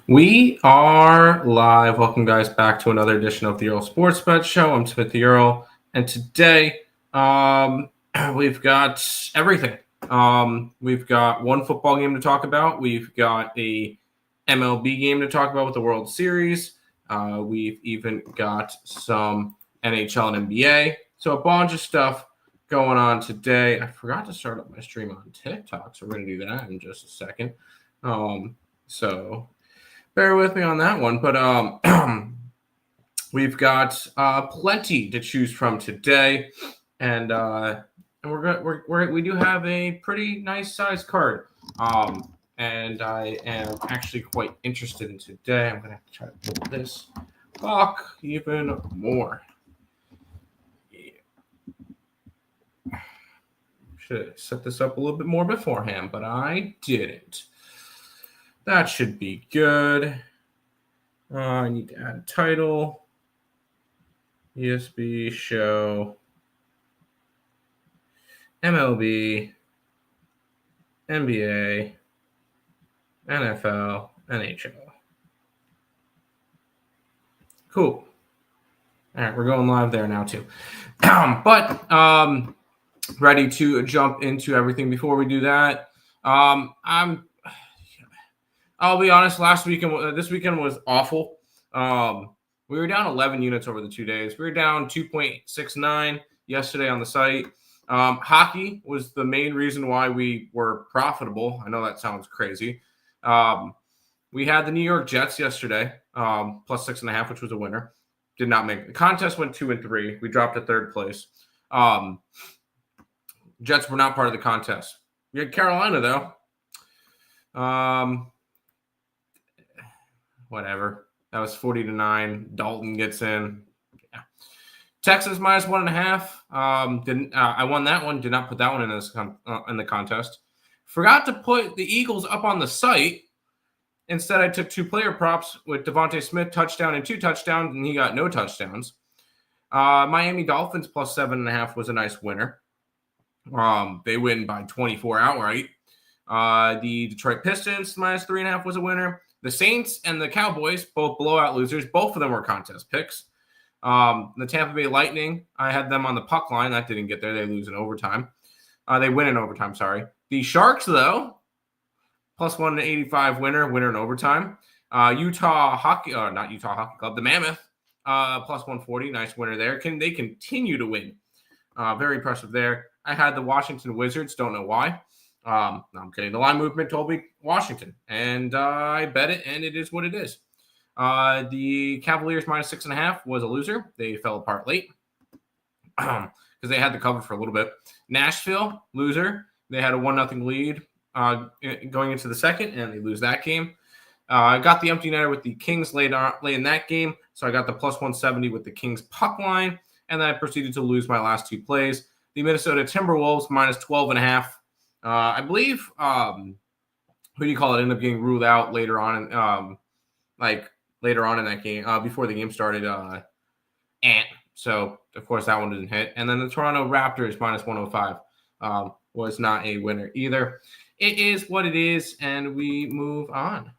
We are live. Welcome, guys, back to another edition of the Earle Sports Bet Show. I'm Smith the Earle, and today we've got everything. We've got one football game to talk about. We've got a MLB game to talk about with the World Series. We've even got some NHL and NBA. So a bunch of stuff going on today. I forgot to start up my stream on TikTok, so we're going to do that in just a second. So bear with me on that one, but we've got plenty to choose from today, and we do have a pretty nice size card, and I am actually quite interested in today. I'm gonna have to try to pull this back even more. Should have set this up a little bit more beforehand, but I didn't. That should be good. I need to add a title. ESB show. MLB. NBA. NFL. NHL. Cool. All right, we're going live there now too. But ready to jump into everything. Before we do that, I'll be honest, this weekend was awful. We were down 11 units over the 2 days. We were down 2.69 yesterday on the site. Hockey was the main reason why we were profitable. I know that sounds crazy. We had the New York Jets yesterday, plus 6.5, which was a winner. Did not make the contest. Went 2 and 3. We dropped to third place. Jets were not part of the contest. We had Carolina though. Whatever. That was 40-9. Dalton gets in. Yeah. Texas minus 1.5. I won that one. Did not put that one in the contest. Forgot to put the Eagles up on the site. Instead, I took 2 player props with Devontae Smith touchdown and 2 touchdowns, and he got no touchdowns. Miami Dolphins plus 7.5 was a nice winner. They win by 24 outright. The Detroit Pistons minus 3.5 was a winner. The Saints and the Cowboys, both blowout losers. Both of them were contest picks. The Tampa Bay Lightning, I had them on the puck line. That didn't get there. They lose in overtime. They win in overtime, sorry. The Sharks, though, plus 185 winner in overtime. Not Utah Hockey Club, the Mammoth, plus 140, nice winner there. Can they continue to win? Very impressive there. I had the Washington Wizards, don't know why. No, I'm kidding. The line movement told me Washington, and I bet it, and it is what it is. The Cavaliers minus 6.5 was a loser. They fell apart late because they had the cover for a little bit. Nashville, loser. They had a 1-0 lead going into the second, and they lose that game. I got the empty netter with the Kings late in that game, so I got the plus 170 with the Kings puck line, and then I proceeded to lose my last 2 plays. The Minnesota Timberwolves minus 12.5. I believe who do you call it ended up getting ruled out later on in that game before the game started. So of course that one didn't hit. And then the Toronto Raptors minus 105 was not a winner either. It is what it is, and we move on.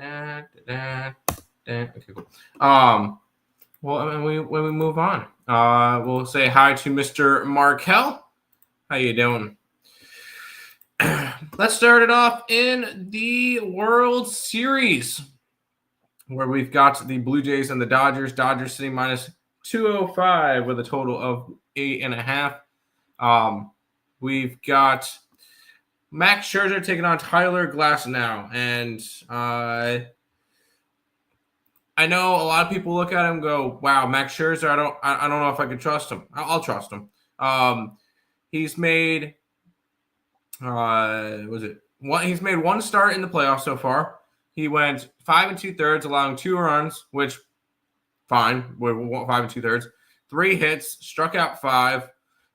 Okay, cool. When we move on, we'll say hi to Mr. Markel. How you doing? Let's start it off in the World Series, where we've got the Blue Jays and the Dodgers. Dodgers sitting minus 205 with a total of 8.5. We've got Max Scherzer taking on Tyler Glasnow, and I know a lot of people look at him and go, "Wow, Max Scherzer. I don't know if I can trust him. I'll trust him." He's made he's made 1 start in the playoffs so far. He went 5 2/3, allowing 2 runs, which fine, with 5 2/3. 3 hits, struck out 5.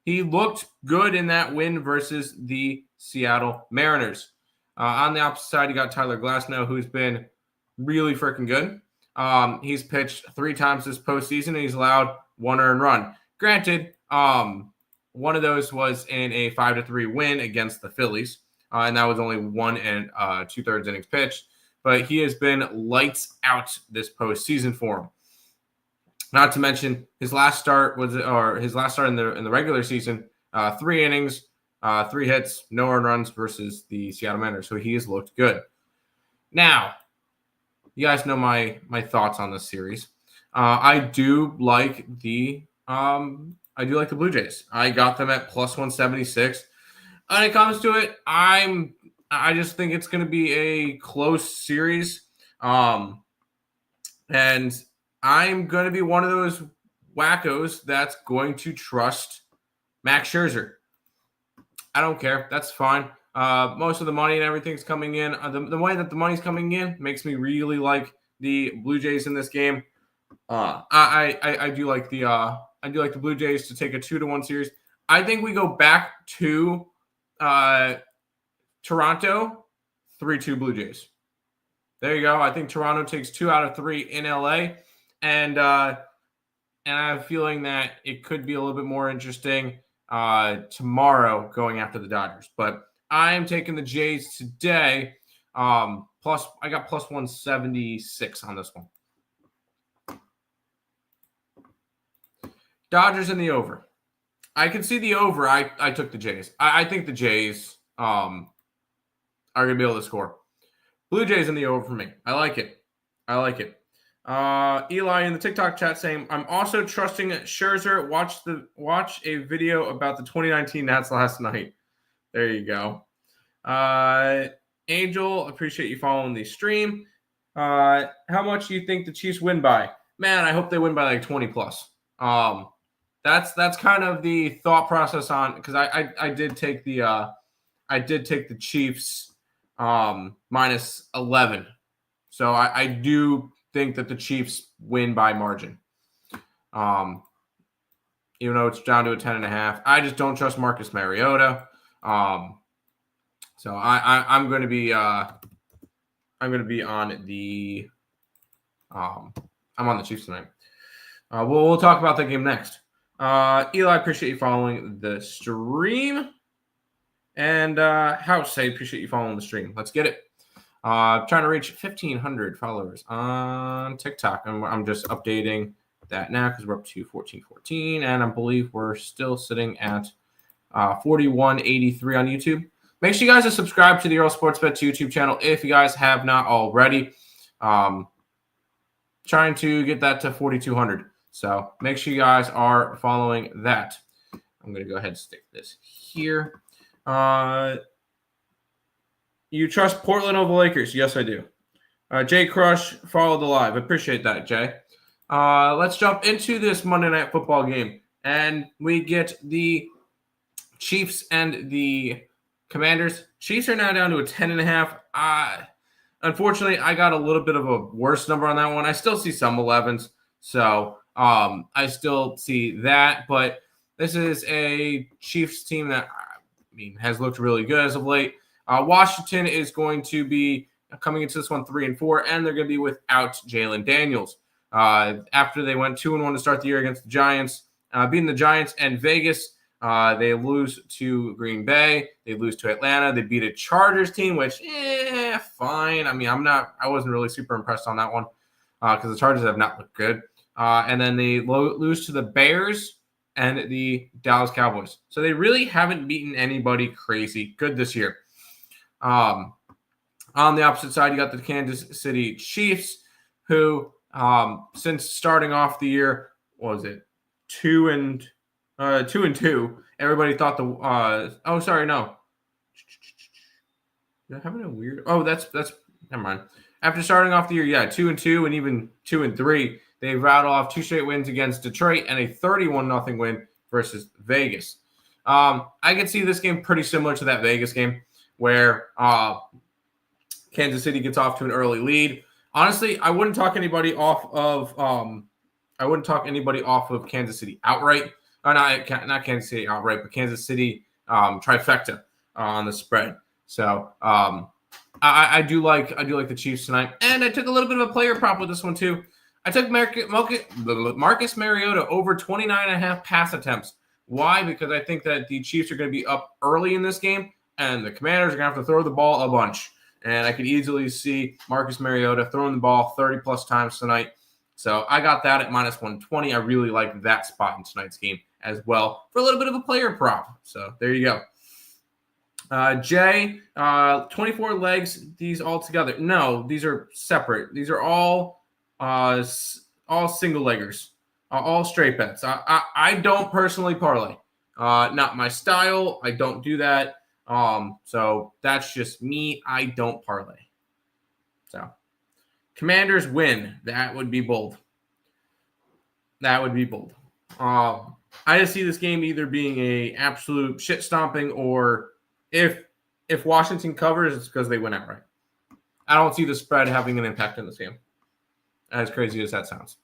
He looked good in that win versus the Seattle Mariners. On the opposite side, you got Tyler Glasnow, who's been really freaking good. He's pitched 3 times this postseason, and he's allowed 1 earned run. Granted, one of those was in a 5-3 win against the Phillies, and that was only 1 2/3 innings pitched. but he has been lights out this postseason for him. Not to mention his last start in the regular season, 3 innings, 3 hits, no earned runs versus the Seattle Mariners. So he has looked good. Now, you guys know my thoughts on this series. I do like the Blue Jays. I got them at plus 176. When it comes to it, I just think it's going to be a close series. And I'm going to be one of those wackos that's going to trust Max Scherzer. I don't care. That's fine. Most of the money and everything's coming in. The way that the money's coming in makes me really like the Blue Jays in this game. I do like the Blue Jays to take a 2-1 series. I think we go back to Toronto, 3-2 Blue Jays. There you go. I think Toronto takes 2 out of 3 in LA, and I have a feeling that it could be a little bit more interesting tomorrow going after the Dodgers. But I am taking the Jays today. I got plus 176 on this one. Dodgers in the over. I can see the over. I took the Jays. I think the Jays are going to be able to score. Blue Jays in the over for me. I like it. Eli in the TikTok chat saying, I'm also trusting Scherzer. Watch a video about the 2019 Nats last night. There you go. Angel, appreciate you following the stream. How much do you think the Chiefs win by? Man, I hope they win by like 20 plus. That's kind of the thought process on, because I did take the Chiefs minus 11. So I do think that the Chiefs win by margin. Even though it's down to a 10.5. I just don't trust Marcus Mariota. So I'm going to be on the I'm on the Chiefs tonight. We'll talk about that game next. Eli, appreciate you following the stream. And House, I appreciate you following the stream. Let's get it. Trying to reach 1,500 followers on TikTok. And I'm just updating that now because we're up to 1414. And I believe we're still sitting at 4183 on YouTube. Make sure you guys are subscribed to the Earle Sports Bets YouTube channel if you guys have not already. Trying to get that to 4,200. So make sure you guys are following that. I'm going to go ahead and stick this here. You trust Portland over the Lakers? Yes, I do. Jay Crush, follow the live. Appreciate that, Jay. Let's jump into this Monday Night Football game. And we get the Chiefs and the Commanders. Chiefs are now down to a 10.5. Unfortunately, I got a little bit of a worse number on that one. I still see some 11s. So I still see that. But this is a Chiefs team that has looked really good as of late. Washington is going to be coming into this one 3-4, and they're going to be without Jalen Daniels. After they went 2-1 to start the year against the Giants, beating the Giants and Vegas, they lose to Green Bay. They lose to Atlanta. They beat a Chargers team, which, fine. I wasn't really super impressed on that one because the Chargers have not looked good. And then they lose to the Bears and the Dallas Cowboys. So they really haven't beaten anybody crazy good this year. On the opposite side, you got the Kansas City Chiefs, who, since starting off the year, what was it, 2-2? Everybody thought no. Did I have a weird? Oh, that's never mind. After starting off the year, 2-2, and even 2-3, they rattle off 2 straight wins against Detroit and a 31-0 win versus Vegas. I can see this game pretty similar to that Vegas game, where Kansas City gets off to an early lead. Honestly, I wouldn't talk anybody off of Kansas City outright. Not Kansas City outright, but Kansas City trifecta on the spread. So I do like the Chiefs tonight, and I took a little bit of a player prop with this one too. I took Marcus Mariota over 29.5 pass attempts. Why? Because I think that the Chiefs are going to be up early in this game, and the Commanders are going to have to throw the ball a bunch. And I could easily see Marcus Mariota throwing the ball 30-plus times tonight. So I got that at minus 120. I really like that spot in tonight's game as well for a little bit of a player prop. So there you go. Jay, 24 legs, these all together. No, these are separate. These are all single leggers, all straight bets. I don't personally parlay. Not my style. I don't do that. So that's just me. I don't parlay. So Commanders win. That would be bold. That would be bold. I just see this game either being a absolute shit stomping, or if Washington covers, it's because they win outright. I don't see the spread having an impact in this game, as crazy as that sounds.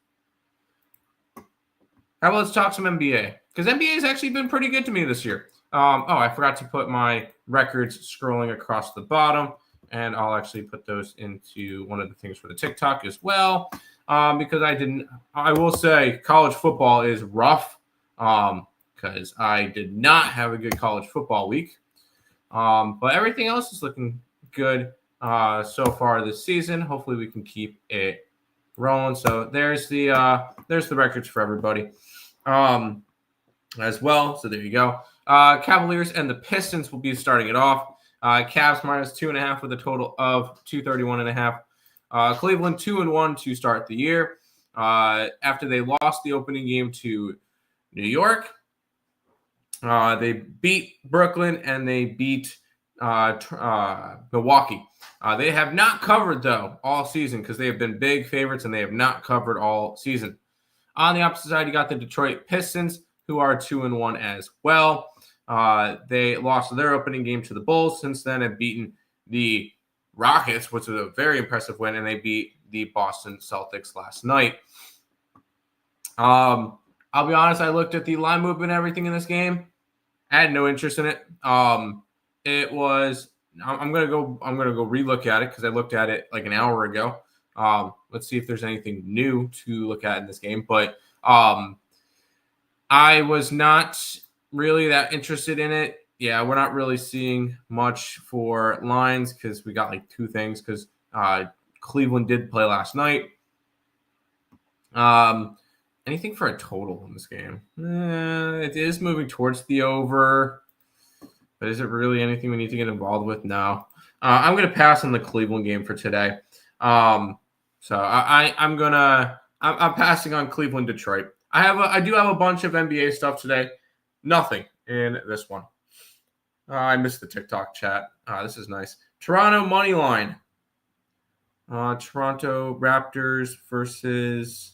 How about let's talk some NBA? Because NBA has actually been pretty good to me this year. I forgot to put my records scrolling across the bottom, and I'll actually put those into one of the things for the TikTok as well. Because I will say college football is rough, because I did not have a good college football week. But everything else is looking good so far this season. Hopefully we can keep it rolling. So there's the records for everybody as well. So there you go. Cavaliers and the Pistons will be starting it off. Cavs minus 2.5 with a total of 231.5. Cleveland 2-1 to start the year. After they lost the opening game to New York, they beat Brooklyn and they beat Milwaukee. They have not covered, though, all season, because they have been big favorites and they have not covered all season. On the opposite side, you got the Detroit Pistons, who are 2-1 as well. They lost their opening game to the Bulls. Since then, have beaten the Rockets, which was a very impressive win, and they beat the Boston Celtics last night. I'll be honest, I looked at the line movement and everything in this game. I had no interest in it. It was I'm gonna go relook at it because I looked at it like an hour ago. Let's see if there's anything new to look at in this game. But I was not really that interested in it. Yeah, we're not really seeing much for lines because we got like two things because Cleveland did play last night. Anything for a total in this game? It is moving towards the over, but is it really anything we need to get involved with? No. I'm going to pass on the Cleveland game for today. So I'm passing on Cleveland, Detroit. I do have a bunch of NBA stuff today. Nothing in this one. I missed the TikTok chat. This is nice. Toronto money line. Toronto Raptors versus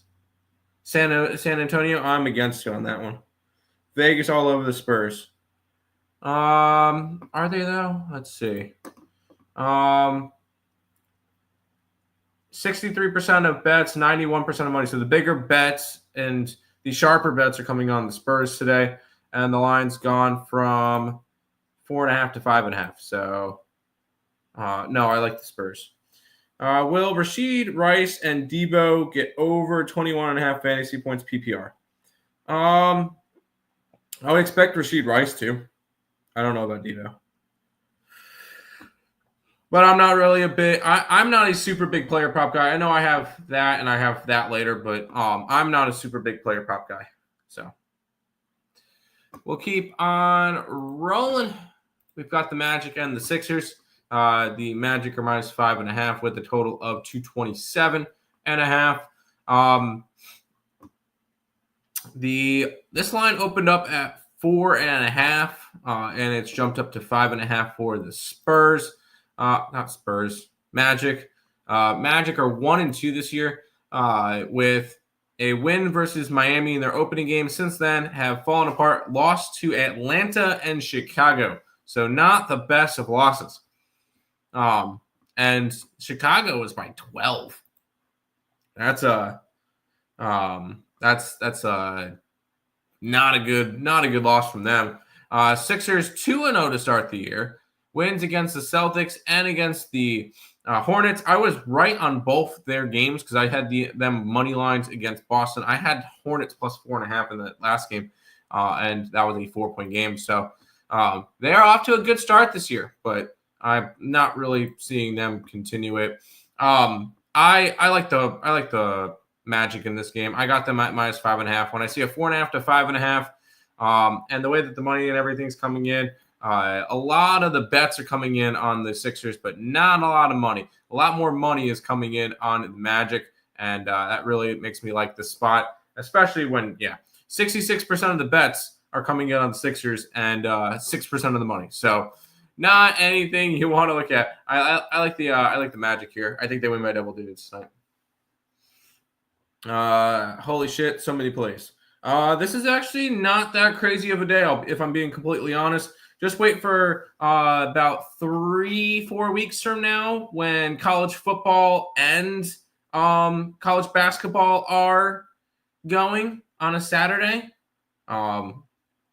San Antonio. I'm against you on that one. Vegas all over the Spurs. Are they though? Let's see. 63% of bets, 91% of money. So the bigger bets and the sharper bets are coming on the Spurs today, and the line's gone from 4.5 to 5.5. So, no, I like the Spurs. Will Rashid Rice and Debo get over 21.5 fantasy points PPR? I would expect Rashid Rice to. I don't know about Debo. But I'm not really I'm not a super big player prop guy. I know I have that and I have that later, but I'm not a super big player prop guy. So we'll keep on rolling. We've got the Magic and the Sixers. The Magic are minus 5.5 with a total of 227.5. This line opened up at 4.5, and it's jumped up to 5.5 for the Spurs. Not Spurs, Magic. Magic are 1-2 this year, with a win versus Miami in their opening game. Since then, have fallen apart, lost to Atlanta and Chicago. So not the best of losses. And Chicago was by 12. That's a not a good loss from them. Sixers 2-0 to start the year. Wins against the Celtics and against the Hornets. I was right on both their games because I had them money lines against Boston. I had Hornets plus 4.5 in the last game, and that was a 4-point game. So they are off to a good start this year, but I'm not really seeing them continue it. I like the Magic in this game. I got them at minus 5.5. When I see a 4.5 to 5.5, and the way that the money and everything's coming in, a lot of the bets are coming in on the Sixers, but not a lot of money. A lot more money is coming in on the Magic, and that really makes me like this spot, especially when 66% of the bets are coming in on the Sixers and 6% of the money. So not anything you want to look at. I like the Magic here. I think they win by double digits tonight. Holy shit, so many plays. This is actually not that crazy of a day, if I'm being completely honest. Just wait for about 3-4 weeks from now when college football and college basketball are going on a Saturday. There's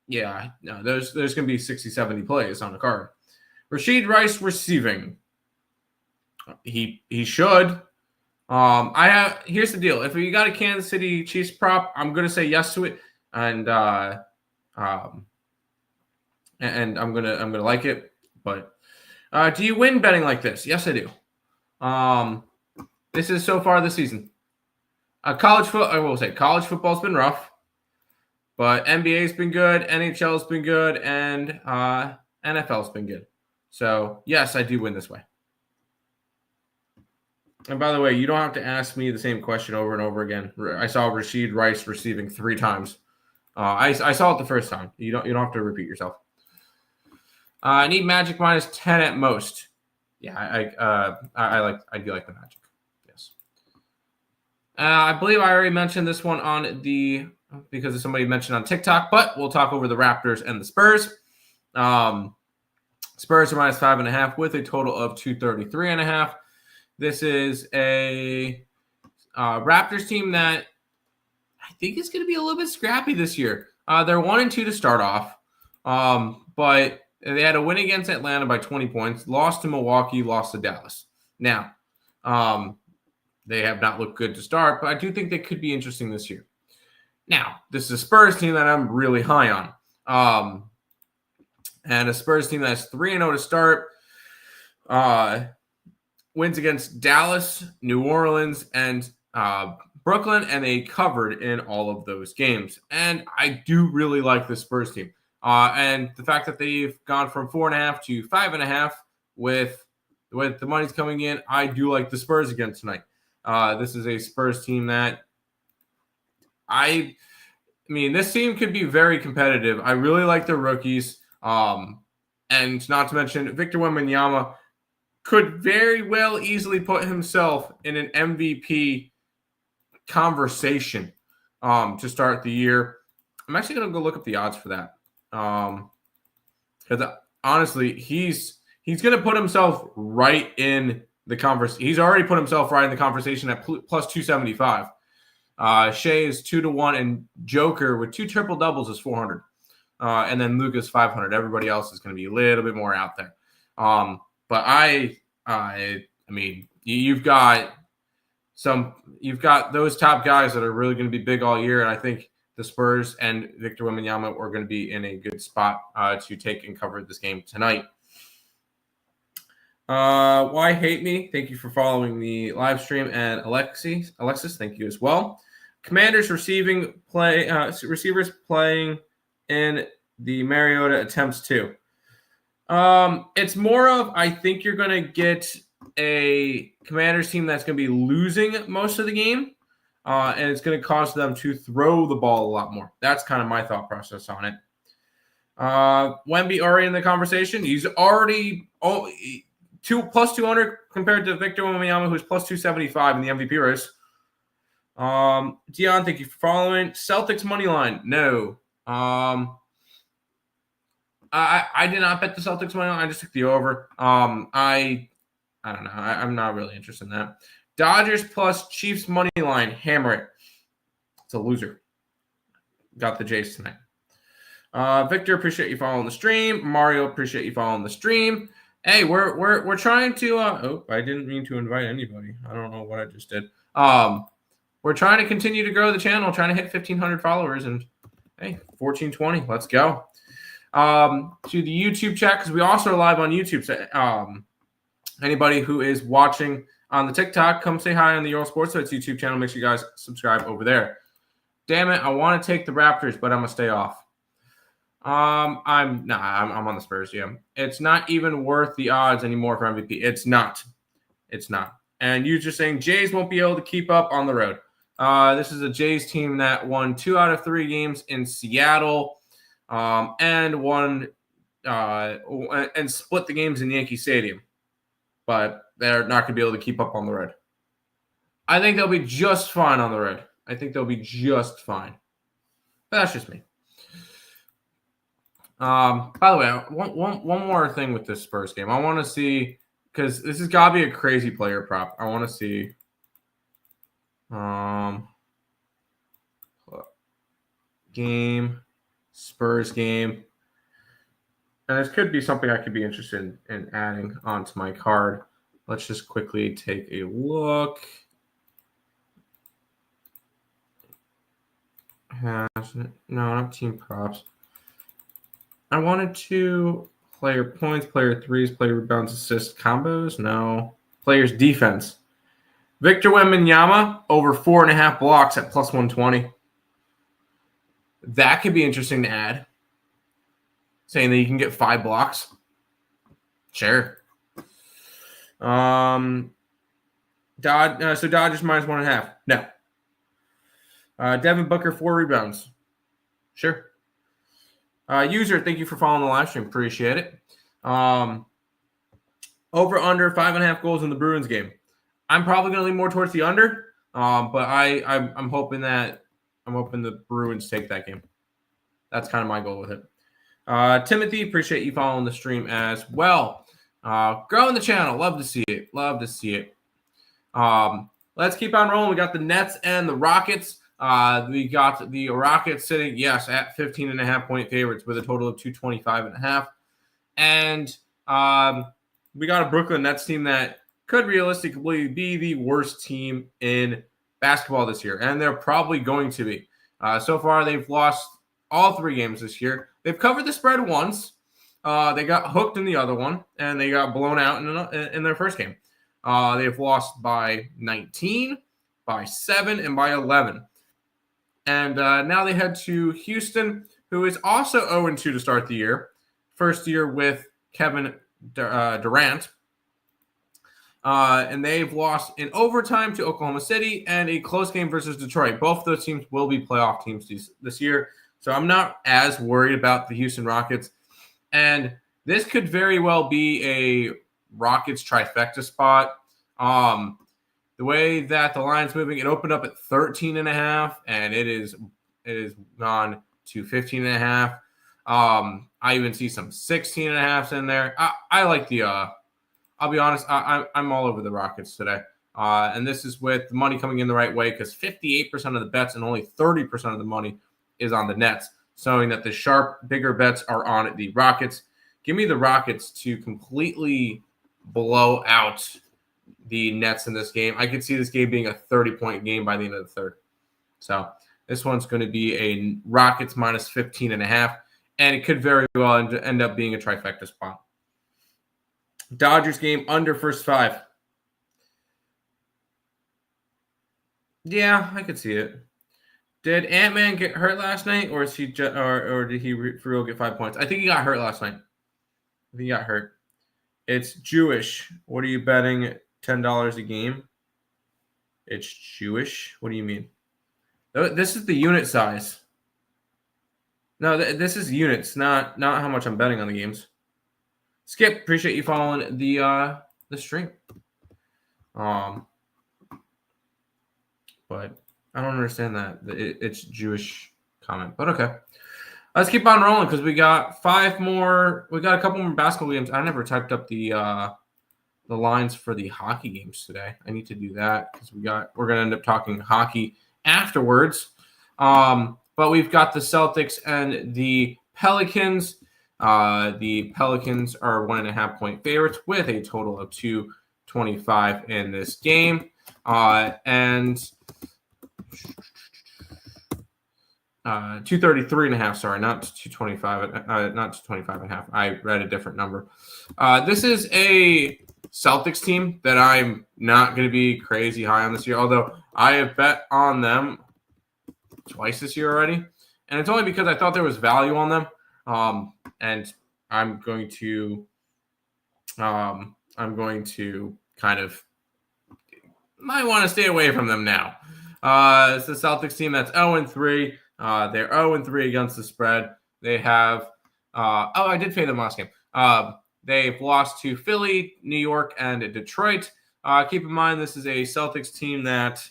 going to be 60-70 plays on the card. Rashid Rice receiving. He should. Here's the deal. If you got a Kansas City Chiefs prop, I'm gonna say yes to it, and I'm gonna like it. But do you win betting like this? Yes, I do. This is so far this season. College football's been rough, but NBA's been good, NHL's been good, and NFL's been good. So yes, I do win this way. And by the way, you don't have to ask me the same question over and over again. I saw Rashid Rice receiving 3 times. I saw it the first time. You don't have to repeat yourself. I need Magic minus 10 at most. Yeah, I do like the Magic. Yes. I believe I already mentioned this one because somebody mentioned on TikTok, but we'll talk over the Raptors and the Spurs. Spurs are minus 5.5 with a total of 233.5. This is a Raptors team that I think is going to be a little bit scrappy this year. They're 1-2 to start off, but they had a win against Atlanta by 20 points, lost to Milwaukee, lost to Dallas. Now, they have not looked good to start, but I do think they could be interesting this year. Now, this is a Spurs team that I'm really high on. And a Spurs team that's 3-0 to start. Wins against Dallas, New Orleans, and Brooklyn, and they covered in all of those games. And I do really like the Spurs team. And the fact that they've gone from 4.5 to 5.5 with the money's coming in, I do like the Spurs again tonight. This is a Spurs team that this team could be very competitive. I really like their rookies. And not to mention Victor Wembanyama could very well easily put himself in an MVP conversation to start the year. I'm actually going to go look up the odds for that. Because honestly, he's going to put himself right in the conversation. He's already put himself right in the conversation at plus 275. Shea is 2-1, and Joker with 2 triple doubles is 400. And then Luka's 500. Everybody else is going to be a little bit more out there. But you've got those top guys that are really going to be big all year, and I think the Spurs and Victor Wembanyama are going to be in a good spot to take and cover this game tonight. Why hate me? Thank you for following the live stream, and Alexis, thank you as well. Commanders receivers playing in the Mariota attempts too. It's more of, I think you're going to get a Commanders team that's going to be losing most of the game, and it's going to cause them to throw the ball a lot more. That's kind of my thought process on it. Wemby already in the conversation. He's already plus 200 compared to Victor Wembanyama, who's plus 275 in the MVP race. Dion, thank you for following. Celtics money line. No. I did not bet the Celtics money line. I just took the over. I don't know. I'm not really interested in that. Dodgers plus Chiefs money line. Hammer it. It's a loser. Got the Jays tonight. Victor, appreciate you following the stream. Mario, appreciate you following the stream. Hey, we're trying to. I didn't mean to invite anybody. I don't know what I just did. We're trying to continue to grow the channel, trying to hit 1,500 followers, and hey, 1420. Let's go. to the YouTube chat, because we also are live on YouTube. So, anybody who is watching on the TikTok, come say hi on the Earle Sports Bets YouTube channel. Make sure you guys subscribe over there. Damn it, I want to take the Raptors, but I'm gonna stay off. I'm on the Spurs. Yeah, it's not even worth the odds anymore for MVP. It's not. And you just saying Jays won't be able to keep up on the road. This is a Jays team that won 2 out of 3 games in Seattle, and won and split the games in Yankee Stadium. But they're not going to be able to keep up on the road. I think they'll be just fine on the road. But that's just me. By the way, one more thing with this Spurs game. I want to see, because this has got to be a crazy player prop. I want to see Spurs game. And this could be something I could be interested in adding onto my card. Let's just quickly take a look. No, not team props. I wanted to player points, player threes, player rebounds, assists, combos. No. Players defense. Victor Wembanyama over 4.5 blocks at plus 120. That could be interesting to add. Saying that you can get 5 blocks. Sure. So Dodgers minus 1.5. No. Devin Booker 4 rebounds. Sure. User, thank you for following the live stream. Appreciate it. Over under 5.5 goals in the Bruins game. I'm probably going to lean more towards the under. But I'm hoping the Bruins take that game. That's kind of my goal with it. Timothy, appreciate you following the stream as well. Growing the channel. Love to see it. Let's keep on rolling. We got the Nets and the Rockets. We got the Rockets sitting, yes, at 15.5 point favorites with a total of 225.5. And we got a Brooklyn Nets team that could realistically be the worst team in basketball this year. And they're probably going to be. So far, they've lost all 3 games this year. They've covered the spread once. They got hooked in the other one, and they got blown out in their first game. They've lost by 19, by 7, and by 11. And now they head to Houston, who is also 0-2 to start the year. First year with Kevin Durant. And they've lost in overtime to Oklahoma City and a close game versus Detroit. Both of those teams will be playoff teams this year. So I'm not as worried about the Houston Rockets. And this could very well be a Rockets trifecta spot. The way that the line's moving, it opened up at 13.5, and it is gone to 15.5. I even see some 16.5s in there. I like the. I'll be honest. I'm all over the Rockets today, and this is with the money coming in the right way, because 58% of the bets and only 30% of the money is on the Nets, showing that the sharp, bigger bets are on the Rockets. Give me the Rockets to completely blow out the Nets in this game. I could see this game being a 30-point game by the end of the third. So this one's going to be a Rockets minus 15.5, and it could very well end up being a trifecta spot. Dodgers game under first 5. Yeah, I could see it. Did Ant-Man get hurt last night, or is he or did he for real get 5 points? I think he got hurt last night. It's Jewish. What are you betting? $10 a game? It's Jewish. What do you mean? This is the unit size. No, this is units, not how much I'm betting on the games. Skip, appreciate you following the stream. But I don't understand that. It's Jewish comment, but okay. Let's keep on rolling because we got 5 more. We got a couple more basketball games. I never typed up the lines for the hockey games today. I need to do that because we're gonna end up talking hockey afterwards. But we've got the Celtics and the Pelicans. The Pelicans are 1.5 point favorites with a total of 225 in this game. And 233 and a half. Sorry, not 225. Not 225 and a half. I read a different number. This is a Celtics team that I'm not going to be crazy high on this year. Although I have bet on them twice this year already, and it's only because I thought there was value on them. And I'm going to kind of might want to stay away from them now. It's the Celtics team that's 0-3. They're 0-3 against the spread. They have I did fade them last game. They've lost to Philly, New York, and Detroit. Keep in mind, this is a Celtics team that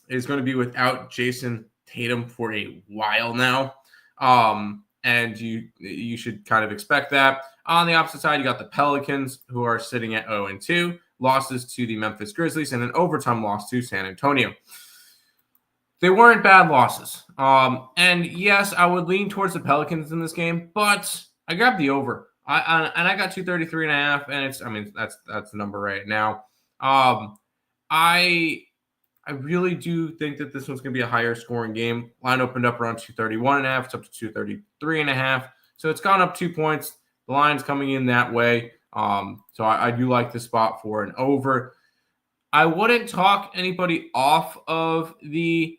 is going to be without Jason Tatum for a while now. And you should kind of expect that. On the opposite side, you got the Pelicans, who are sitting at 0-2, losses to the Memphis Grizzlies, and an overtime loss to San Antonio. They weren't bad losses. And yes, I would lean towards the Pelicans in this game, but I grabbed the over. I got 233 and a half, and that's the number right now. I really do think that this one's going to be a higher scoring game. Line opened up around 231 and a half. It's up to 233 and a half. So it's gone up 2 points. The line's coming in that way. So I do like the spot for an over. I wouldn't talk anybody off of the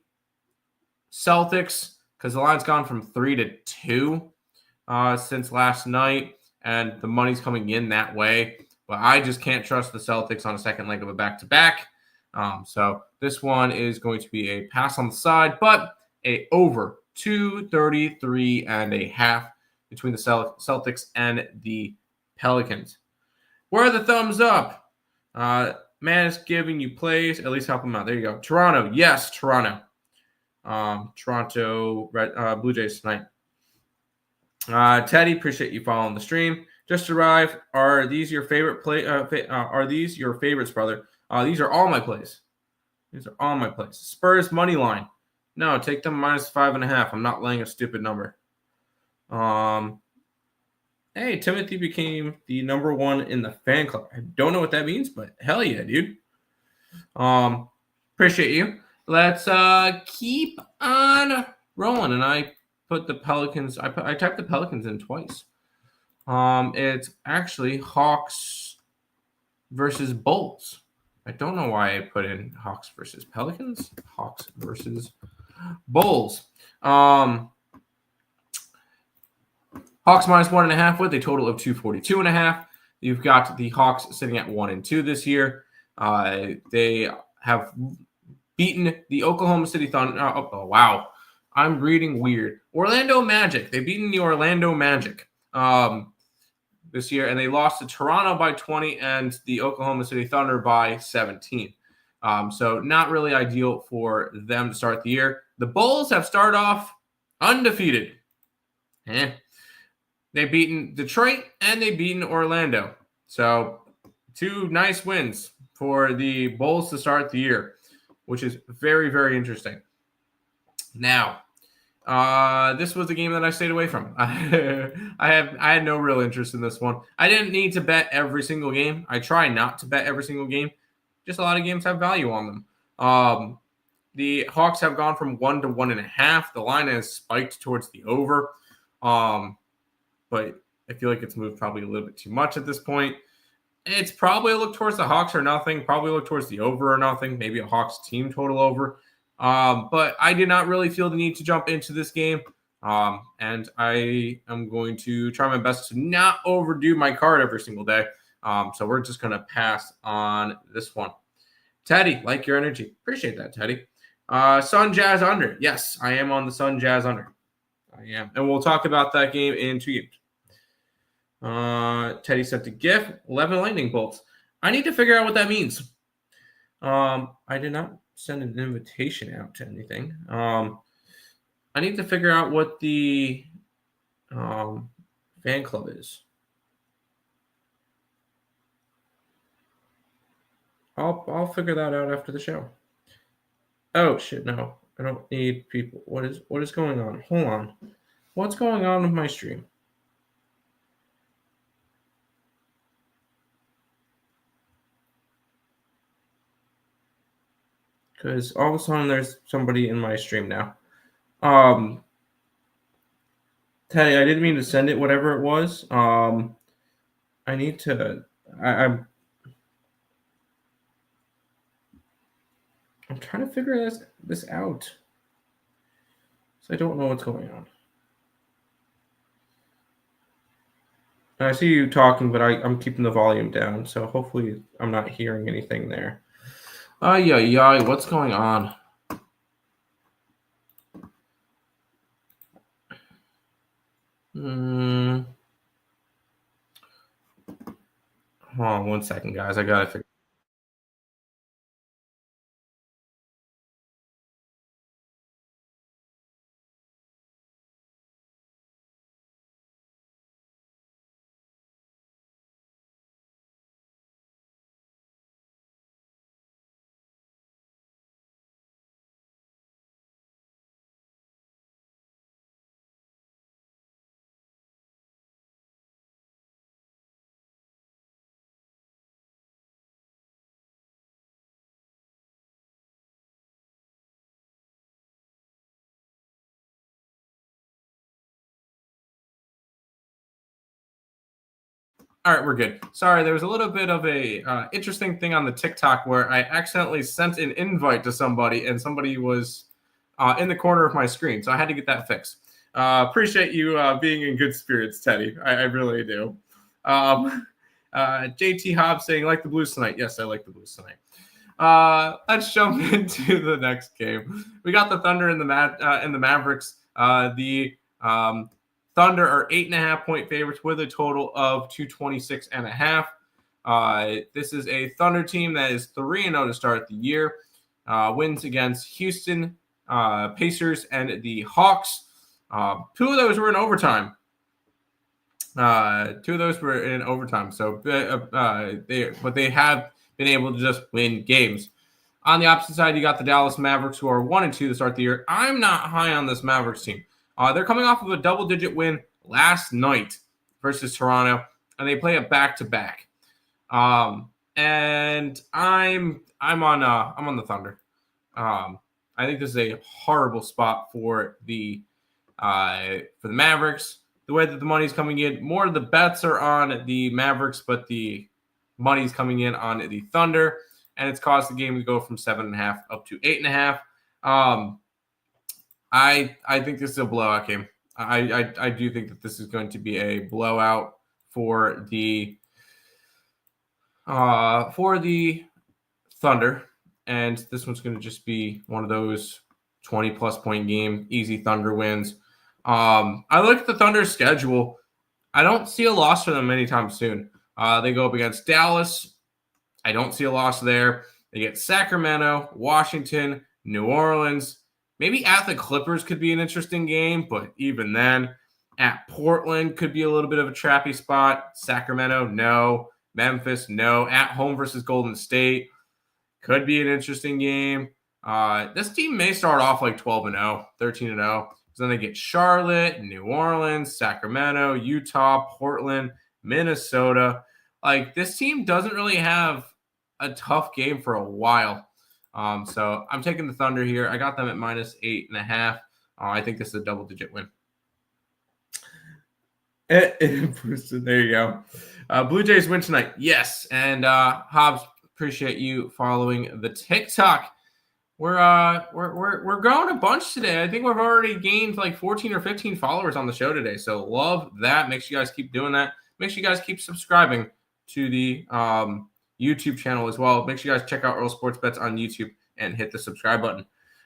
Celtics because the line's gone from 3 to 2 since last night, and the money's coming in that way. But I just can't trust the Celtics on a second leg of a back-to-back. So this one is going to be a pass on the side, but a over 233 and a half between the Celtics and the Pelicans. Where are the thumbs up? Man is giving you plays. At least help him out. There you go. Toronto. Yes, Toronto. Toronto Blue Jays tonight. Teddy, appreciate you following the stream. Just arrived. Are these your favorite play? Are these your favorites, brother? These are all my plays. These are all my plays. Spurs money line. No, take them -5.5. I'm not laying a stupid number. Hey, Timothy became the number one in the fan club. I don't know what that means, but hell yeah, dude. Appreciate you. Let's keep on rolling. And I put the Pelicans. I typed the Pelicans in twice. It's actually Hawks versus Bulls. I don't know why I put in Hawks versus Pelicans. Hawks versus Bulls. Hawks -1.5 with a total of 242.5. You've got the Hawks sitting at 1-2 this year. They have beaten the Oklahoma City Thunder. Oh, wow. I'm reading weird. Orlando Magic. They've beaten the Orlando Magic this year, and they lost to Toronto by 20 and the Oklahoma City Thunder by 17. So not really ideal for them to start the year. The Bulls have started off undefeated. They've beaten Detroit and they've beaten Orlando. So 2 nice wins for the Bulls to start the year, which is very, very interesting. Now, this was a game that I stayed away from. I had no real interest in this one. I didn't need to bet every single game. I try not to bet every single game. Just a lot of games have value on them. The Hawks have gone from 1 to 1.5. The line has spiked towards the over. But I feel like it's moved probably a little bit too much at this point. It's probably a look towards the Hawks or nothing. Probably look towards the over or nothing. Maybe a Hawks team total over. But I did not really feel the need to jump into this game. And I am going to try my best to not overdo my card every single day. So we're just going to pass on this one. Teddy, like your energy. Appreciate that, Teddy. Sun Jazz under. Yes, I am on the Sun Jazz under. I am. And we'll talk about that game in 2 games. Teddy sent a GIF. 11 lightning bolts. I need to figure out what that means. I did not send an invitation out to anything. I need to figure out what the fan club is. I'll figure that out after the show. Oh shit, no. I don't need people. What is going on? Hold on. What's going on with my stream? Because all of a sudden there's somebody in my stream now. Teddy, I didn't mean to send it, whatever it was. I need to. I'm trying to figure this out. So I don't know what's going on. I see you talking, but I'm keeping the volume down, so hopefully I'm not hearing anything there. Yeah, what's going on? Hold on 1 second, guys. I gotta figure. All right, we're good. Sorry, there was a little bit of a interesting thing on the TikTok where I accidentally sent an invite to somebody, and somebody was in the corner of my screen, so I had to get that fixed. Appreciate you being in good spirits, Teddy. I really do. JT Hobbs saying, like the Blues tonight. Yes, I like the Blues tonight. Let's jump into the next game. We got the Thunder and the Mavericks. The Thunder are 8.5-point favorites with a total of 226.5. This is a Thunder team that is 3-0 to start the year. Wins against Houston, Pacers, and the Hawks. Two of those were in overtime. So they have been able to just win games. On the opposite side, you got the Dallas Mavericks, who are 1-2 to start the year. I'm not high on this Mavericks team. They're coming off of a double-digit win last night versus Toronto, and they play a back-to-back. And I'm on the Thunder. I think this is a horrible spot for the Mavericks. The way that the money's coming in, more of the bets are on the Mavericks, but the money's coming in on the Thunder, and it's caused the game to go from 7.5 up to 8.5. I think this is a blowout game. I do think that this is going to be a blowout for the Thunder, and this one's going to just be one of those 20-plus point game, easy Thunder wins. I look at the Thunder's schedule. I don't see a loss for them anytime soon. They go up against Dallas. I don't see a loss there. They get Sacramento, Washington, New Orleans. Maybe at the Clippers could be an interesting game, but even then, at Portland could be a little bit of a trappy spot. Sacramento, no. Memphis, no. At home versus Golden State could be an interesting game. This team may start off like 12-0, 13-0. So then they get Charlotte, New Orleans, Sacramento, Utah, Portland, Minnesota. Like, this team doesn't really have a tough game for a while. So I'm taking the Thunder here. I got them at -8.5. I think this is a double-digit win. There you go. Blue Jays win tonight. Yes. And Hobbs, appreciate you following the TikTok. We're growing a bunch today. I think we've already gained like 14 or 15 followers on the show today. So love that. Make sure you guys keep doing that. Make sure you guys keep subscribing to the YouTube channel as well. Make sure you guys check out Earle Sports Bets on YouTube and hit the subscribe button.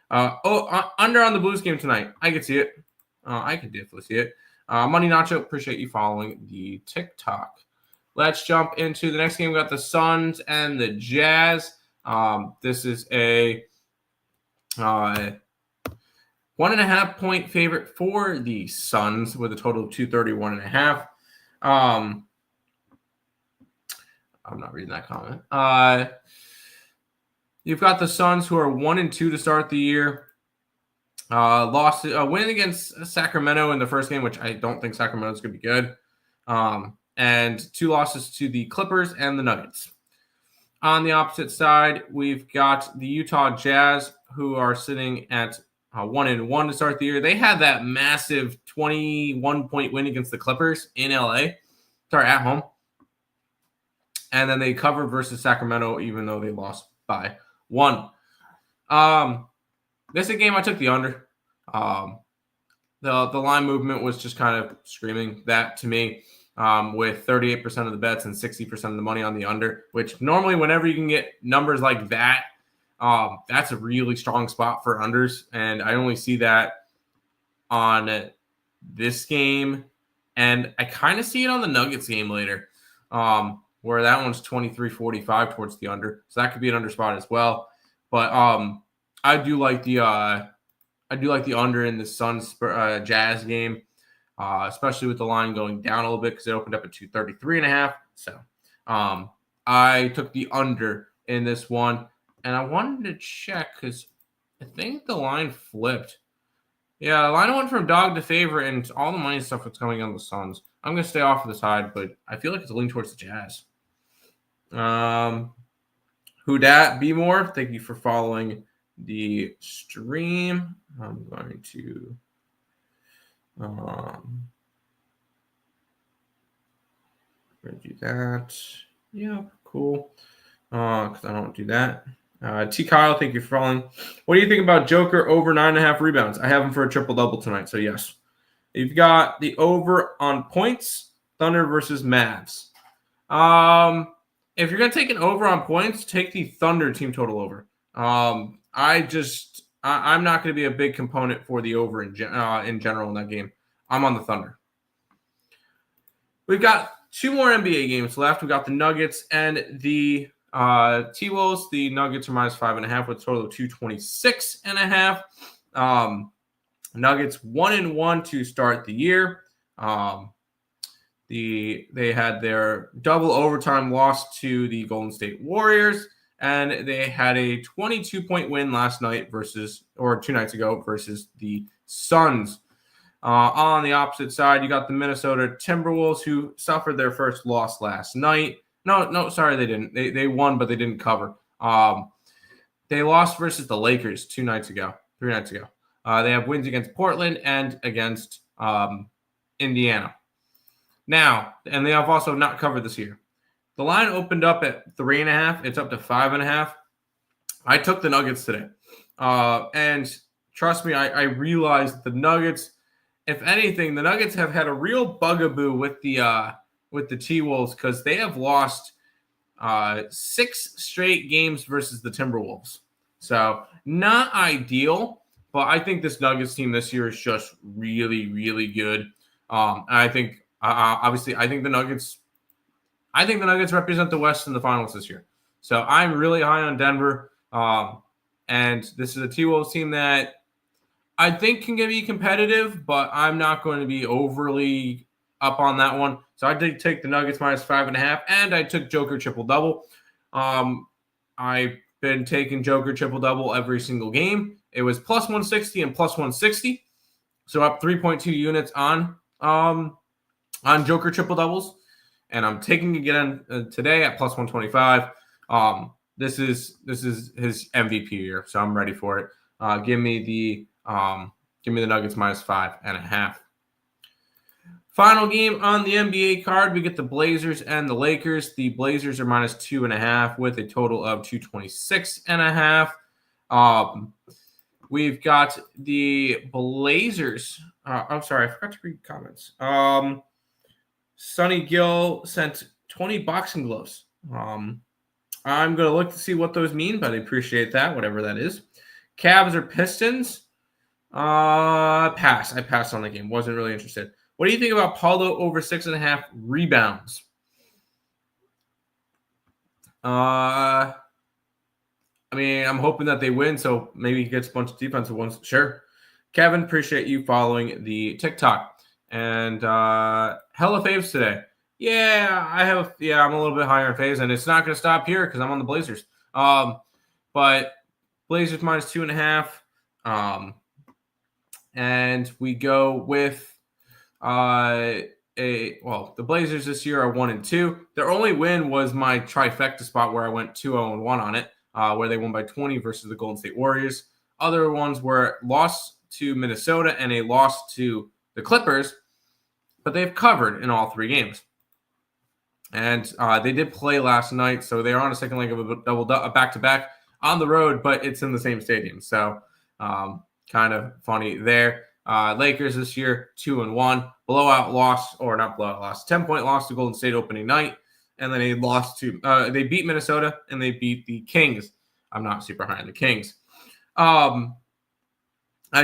Under on the Blues game tonight. I can see it. I can definitely see it. Money Nacho, appreciate you following the TikTok. Let's jump into the next game. We got the Suns and the Jazz. This is a 1.5-point favorite for the Suns with a total of 231.5. I'm not reading that comment. You've got the Suns, who are 1-2 to start the year. Lost a win against Sacramento in the first game, which I don't think Sacramento's going to be good. And 2 losses to the Clippers and the Nuggets. On the opposite side, we've got the Utah Jazz, who are sitting at 1-1 to start the year. They had that massive 21-point win against the Clippers in LA. Sorry, at home. And then they covered versus Sacramento, even though they lost by 1. This is a game I took the under. The line movement was just kind of screaming that to me, with 38% of the bets and 60% of the money on the under, which normally whenever you can get numbers like that, that's a really strong spot for unders. And I only see that on this game. And I kind of see it on the Nuggets game later, where that one's 23-45 towards the under. So that could be an under spot as well. But I do like the under in the Suns Jazz game, especially with the line going down a little bit because it opened up at 233.5. So I took the under in this one, and I wanted to check because I think the line flipped. Yeah, the line went from dog to favorite, and all the money stuff was coming on the Suns. I'm going to stay off of the side, but I feel like it's a lean towards the Jazz. Who dat? Be more. Thank you for following the stream. I'm going to do that. Yeah, cool. Because I don't do that. T. Kyle, thank you for following. What do you think about Joker over 9.5 rebounds? I have him for a triple-double tonight, so yes. You've got the over on points, Thunder versus Mavs. If you're going to take an over on points, take the Thunder team total over. I'm not going to be a big component for the over in general in that game. I'm on the Thunder. We've got 2 more NBA games left. We've got the Nuggets and the T-Wolves. The Nuggets are minus 5.5 with a total of 226.5. Nuggets 1-1 to start the year. They had their double overtime loss to the Golden State Warriors, and they had a 22-point win last night 2 nights ago versus the Suns. On the opposite side, you got the Minnesota Timberwolves, who suffered their first loss last night. No, sorry, they didn't. They won, but they didn't cover. They lost versus the Lakers 3 nights ago. They have wins against Portland and against Indiana. Now, and they have also not covered this year. The line opened up at 3.5. It's up to 5.5. I took the Nuggets today. And trust me, I realized the Nuggets, if anything, the Nuggets have had a real bugaboo with the T-Wolves because they have lost 6 straight games versus the Timberwolves. So not ideal, but I think this Nuggets team this year is just really, really good. And I think obviously I think the Nuggets represent the West in the finals this year. So I'm really high on Denver. And this is a T-Wolves team that I think can be competitive, but I'm not going to be overly up on that one. So I did take the Nuggets minus 5.5, and I took Joker triple-double. I've been taking Joker triple-double every single game. It was plus 160 and plus 160, so up 3.2 units on Joker triple-doubles. And I'm taking again today at plus 125. This is his MVP year, so I'm ready for it. Give me the Nuggets minus 5.5. Final game on the NBA card, we get the Blazers and the Lakers. The Blazers are minus 2.5 with a total of 226.5. We've got the Blazers. I'm sorry, I forgot to read comments. Sonny Gill sent 20 boxing gloves. I'm going to look to see what those mean, but I appreciate that, whatever that is. Cavs or Pistons? Pass. I passed on the game. Wasn't really interested. What do you think about Paulo over 6.5 rebounds? I mean, I'm hoping that they win, so maybe he gets a bunch of defensive ones. Sure. Kevin, appreciate you following the TikTok. And hella faves today. Yeah, I'm a little bit higher in faves, and it's not going to stop here because I'm on the Blazers. But Blazers minus 2.5. And we go with the Blazers this year are 1-2. Their only win was my trifecta spot where I went 2-0-1 on it, where they won by 20 versus the Golden State Warriors. Other ones were loss to Minnesota and a loss to the Clippers, but they've covered in all 3 games. And they did play last night, so they're on a second leg of a back-to-back on the road, but it's in the same stadium. So kind of funny there. Lakers this year, 2-1. Blowout loss, or not blowout loss, 10-point loss to Golden State opening night. And then they beat Minnesota, and they beat the Kings. I'm not super high on the Kings. I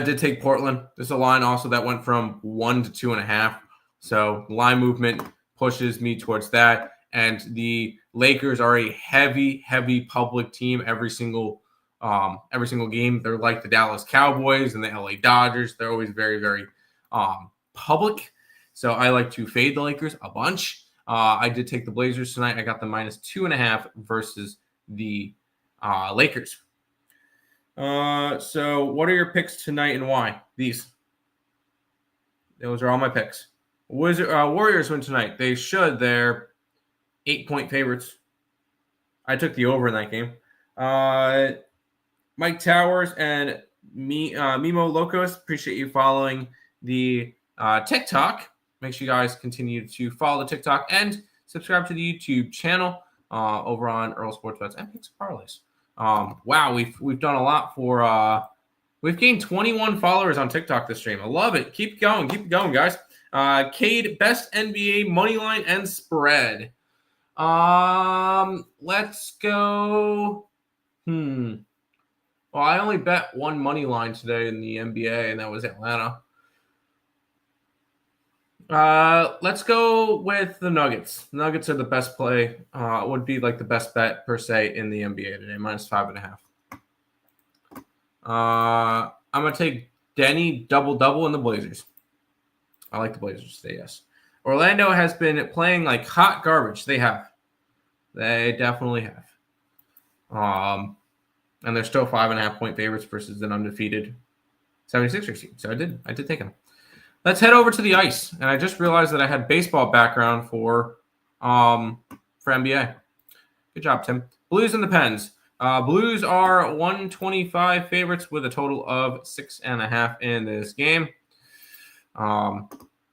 did take Portland. This is a line also that went from 1 to 2.5. So line movement pushes me towards that. And the Lakers are a heavy, heavy public team every single game. They're like the Dallas Cowboys and the LA Dodgers. They're always very, very public. So I like to fade the Lakers a bunch. I did take the Blazers tonight. I got the -2.5 versus the Lakers. So what are your picks tonight and why? Those are all my picks. Warriors win tonight. They should. They're 8-point favorites. I took the over in that game. Mike Towers and Mimo Locos, appreciate you following the TikTok. Make sure you guys continue to follow the TikTok and subscribe to the YouTube channel over on Earle Sports Bets and Picks Parleys. Wow, we've done a lot for. We've gained 21 followers on TikTok this stream. I love it. Keep going, guys. Cade, best NBA money line and spread. Let's go. Well, I only bet one money line today in the NBA, and that was Atlanta. Let's go with the Nuggets. Nuggets are the best play. Would be like the best bet per se in the NBA today, -5.5. I'm gonna take Denny double in the Blazers. I like the Blazers today, yes. Orlando has been playing like hot garbage. They definitely have. And they're still 5.5-point favorites versus an undefeated 76ers team. So I did take them. Let's head over to the ice. And I just realized that I had baseball background for NBA. Good job, Tim. Blues and the Pens. Blues are 125 favorites with a total of 6.5 in this game.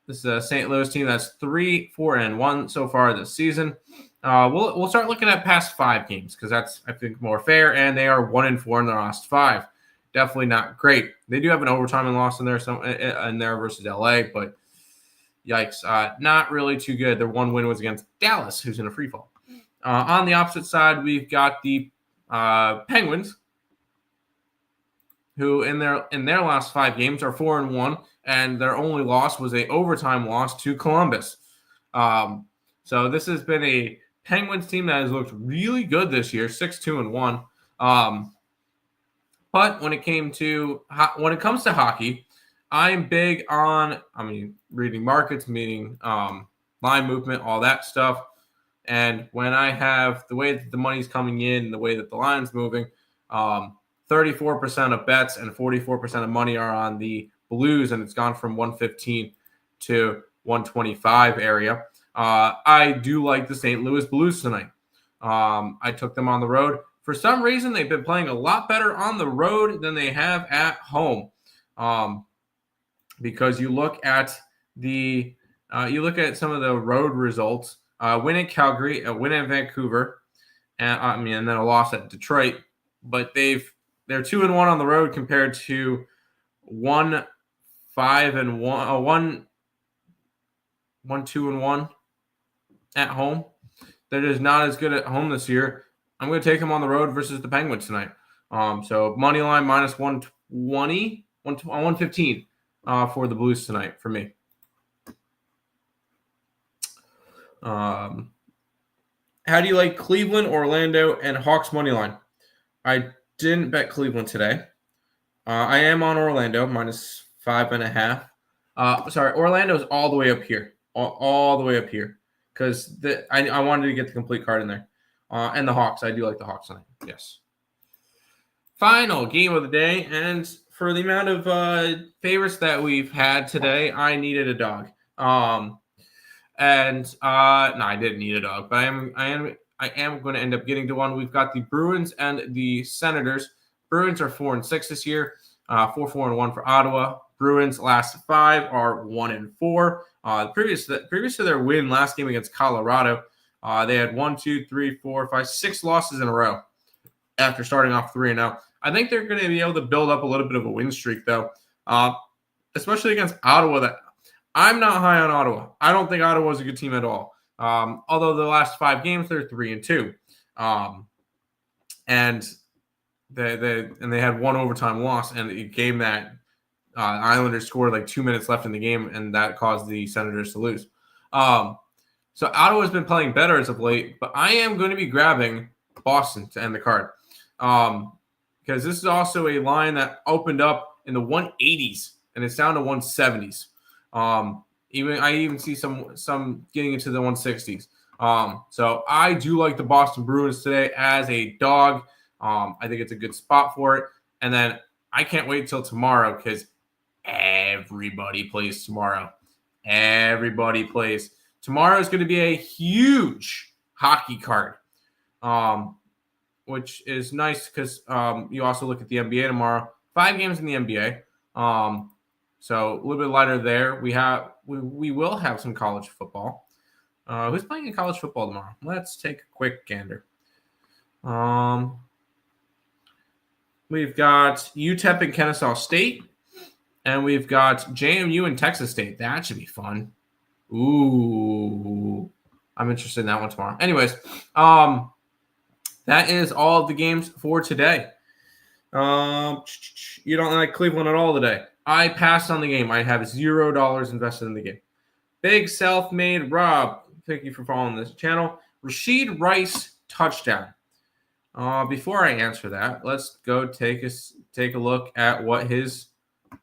This is a St. Louis team that's 3-4-1 so far this season. We'll start looking at past 5 games because that's, I think, more fair. And they are 1-4 in their last 5. Definitely not great. They do have an overtime loss in there versus LA, but yikes, not really too good. Their one win was against Dallas, who's in a free fall. On the opposite side, we've got the Penguins, who in their last 5 games are 4-1, and their only loss was a overtime loss to Columbus. So this has been a Penguins team that has looked really good this year, 6-2-1. But when it comes to hockey, I'm big on reading markets, meaning line movement, all that stuff. And when I have the way that the money's coming in, the way that the line's moving, 34% of bets and 44% of money are on the Blues, and it's gone from 115 to 125 area. I do like the St. Louis Blues tonight. I took them on the road. For some reason, they've been playing a lot better on the road than they have at home. Because you look at some of the road results. Win at Calgary, a win at Vancouver, and then a loss at Detroit. But they're 2-1 on the road compared to 1-5-1, 1-2-1 at home. They're just not as good at home this year. I'm going to take them on the road versus the Penguins tonight. So money line -120, 115 for the Blues tonight for me. How do you like Cleveland, Orlando, and Hawks money line? I didn't bet Cleveland today. I am on Orlando -5.5. Orlando's all the way up here, all the way up here, because I wanted to get the complete card in there. And the Hawks, I do like the Hawks tonight. Yes. Final game of the day, and for the amount of favorites that we've had today, I needed a dog. No, I didn't need a dog, but I am going to end up getting to one. We've got the Bruins and the Senators. Bruins are 4-6 this year. 4-4-1 for Ottawa. Bruins last 5 are 1-4. Previous to their win last game against Colorado, they had 6 losses in a row after starting off 3-0. I think they're going to be able to build up a little bit of a win streak, though, especially against Ottawa. That I'm not high on Ottawa. I don't think Ottawa is a good team at all. Although the last 5 games they're 3-2, and they had one overtime loss, and a game that Islanders scored like 2 minutes left in the game, and that caused the Senators to lose. So Ottawa's been playing better as of late, but I am going to be grabbing Boston to end the card, because this is also a line that opened up in the 180s and it's down to 170s. I even see some getting into the 160s. So I do like the Boston Bruins today as a dog. I think it's a good spot for it. And then I can't wait till tomorrow because everybody plays tomorrow. Everybody plays. Tomorrow is going to be a huge hockey card, which is nice because you also look at the NBA tomorrow. 5 games in the NBA. So a little bit lighter there. We will have some college football. Who's playing in college football tomorrow? Let's take a quick gander. We've got UTEP and Kennesaw State, and we've got JMU and Texas State. That should be fun. Ooh, I'm interested in that one tomorrow. Anyways, that is all of the games for today. You don't like Cleveland at all today. I passed on the game. I have $0 invested in the game. Big self-made Rob, thank you for following this channel. Rashid Rice touchdown. Before I answer that, let's go take a look at what his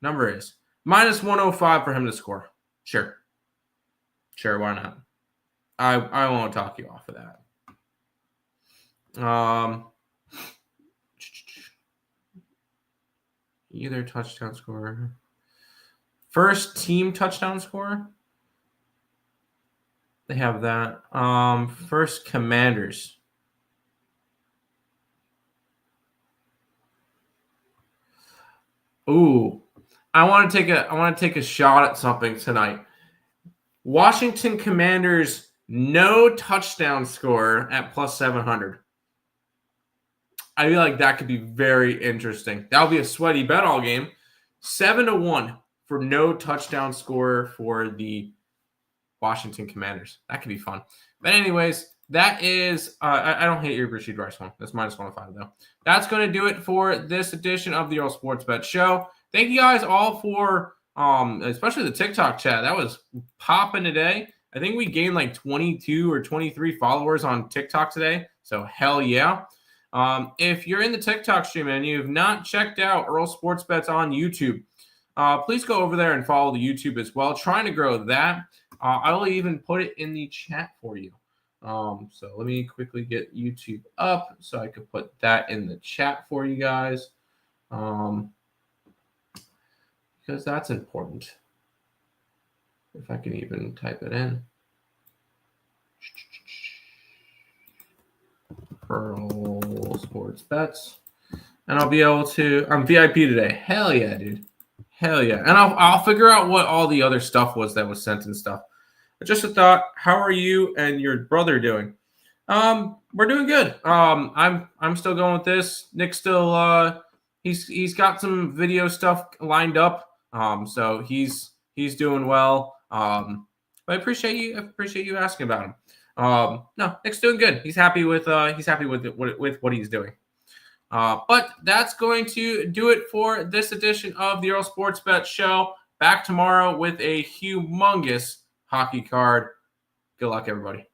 number is. -105 for him to score. Sure, why not? I won't talk you off of that. Either touchdown scorer. First team touchdown scorer. They have that. First Commanders. Ooh, I want to take a shot at something tonight. Washington Commanders no touchdown scorer at +700. I feel like that could be very interesting. That would be a sweaty bet all game. 7-1 for no touchdown scorer for the Washington Commanders. That could be fun. But anyways, that is I don't hate your Rashid Rice one. That's -105 though. That's going to do it for this edition of the Earle Sports Bet Show. Thank you guys all for especially the TikTok chat. That was popping today. I think we gained like 22 or 23 followers on TikTok today. So hell yeah. If you're in the TikTok stream and you have not checked out Earle Sports Bets on YouTube, please go over there and follow the YouTube as well. Trying to grow that. I will even put it in the chat for you. So let me quickly get YouTube up so I could put that in the chat for you guys. Because that's important. If I can even type it in. Earle Sports Bets. And I'll be able to, I'm VIP today. Hell yeah, dude. Hell yeah. And I'll figure out what all the other stuff was that was sent and stuff. But just a thought, how are you and your brother doing? We're doing good. I'm still going with this. Nick's still he's got some video stuff lined up. So he's doing well. But I appreciate you asking about him. No, Nick's doing good. He's happy with what he's doing. But that's going to do it for this edition of the Earle Sports Bet Show. Back tomorrow with a humongous hockey card. Good luck, everybody.